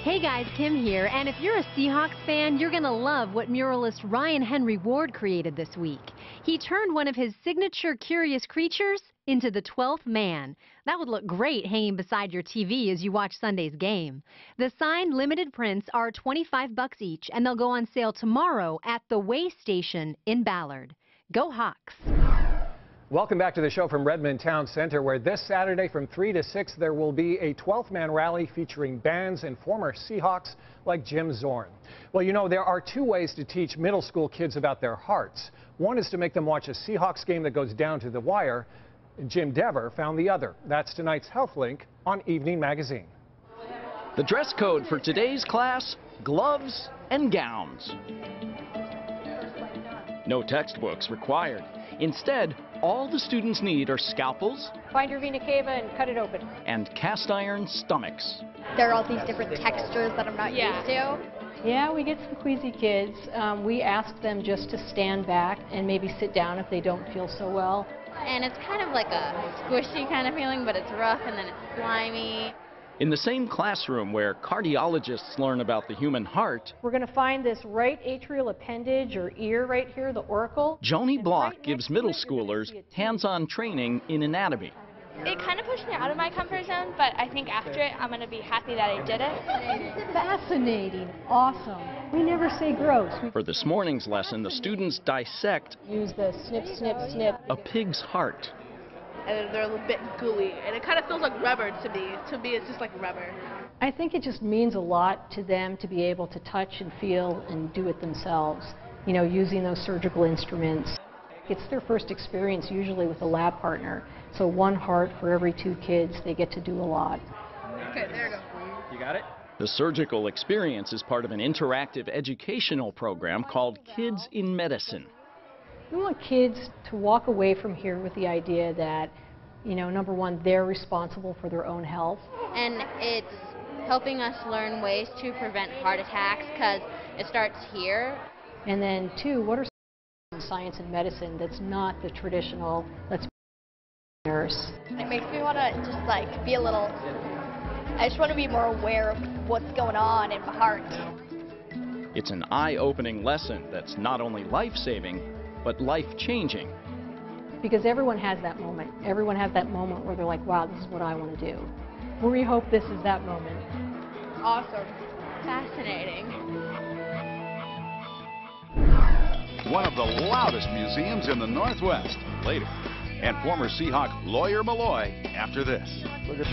Hey guys, Kim here, and if you're a Seahawks fan, you're gonna love what muralist Ryan Henry Ward created this week. He turned one of his signature curious creatures into the 12th man. That would look great hanging beside your TV as you watch Sunday's game. The signed limited prints are $25 each, and they'll go on sale tomorrow at the Way Station in Ballard. Go Hawks! Welcome back to the show from Redmond Town Center, where this Saturday from 3 to 6 there will be a 12th man rally featuring bands and former Seahawks like Jim Zorn. Well, you know, there are two ways to teach middle school kids about their hearts. One is to make them watch a Seahawks game that goes down to the wire. Jim Dever found the other. That's tonight's Health Link on Evening Magazine. The dress code for today's class: gloves and gowns. No textbooks required. Instead, all the students need are scalpels, find your vena cava and cut it open, and cast iron stomachs. There are all these different textures that I'm not used to. Yeah, we get some queasy kids. We ask them just to stand back and maybe sit down if they don't feel so well. And it's kind of like a squishy kind of feeling, but it's rough and then it's slimy. In the same classroom where cardiologists learn about the human heart, We're going to find this right atrial appendage or ear right here, the auricle. Joni And Block right gives next to middle it, you're gonna schoolers see a tube. hands-on training in anatomy. It kind of pushed me out of my comfort zone, but I think after it, I'm going to be happy that I did it. Fascinating, awesome. We never say gross. We For this morning's lesson, the students dissect use the snip, snip, snip. a pig's heart. And they're a little bit gooey, and it kind of feels like rubber to me. To me, it's just like rubber. I think it just means a lot to them to be able to touch and feel and do it themselves, you know, using those surgical instruments. It's their first experience usually with a lab partner, so one heart for every two kids, they get to do a lot. Okay, there you go. You got it? The surgical experience is part of an interactive educational program called Kids in Medicine. We want kids to walk away from here with the idea that, you know, number one, they're responsible for their own health. And it's helping us learn ways to prevent heart attacks because it starts here. And then two, what are science and medicine that's not the traditional, let's be a nurse. It makes me want to just like be a little, I just want to be more aware of what's going on in my heart. It's an eye-opening lesson that's not only life-saving, but life-changing. Because everyone has that moment. Everyone has that moment where they're like, wow, this is what I want to do. Well, we hope this is that moment. Awesome. Fascinating. One of the loudest museums in the Northwest. Later. And former Seahawk Lawyer Milloy after this. Look at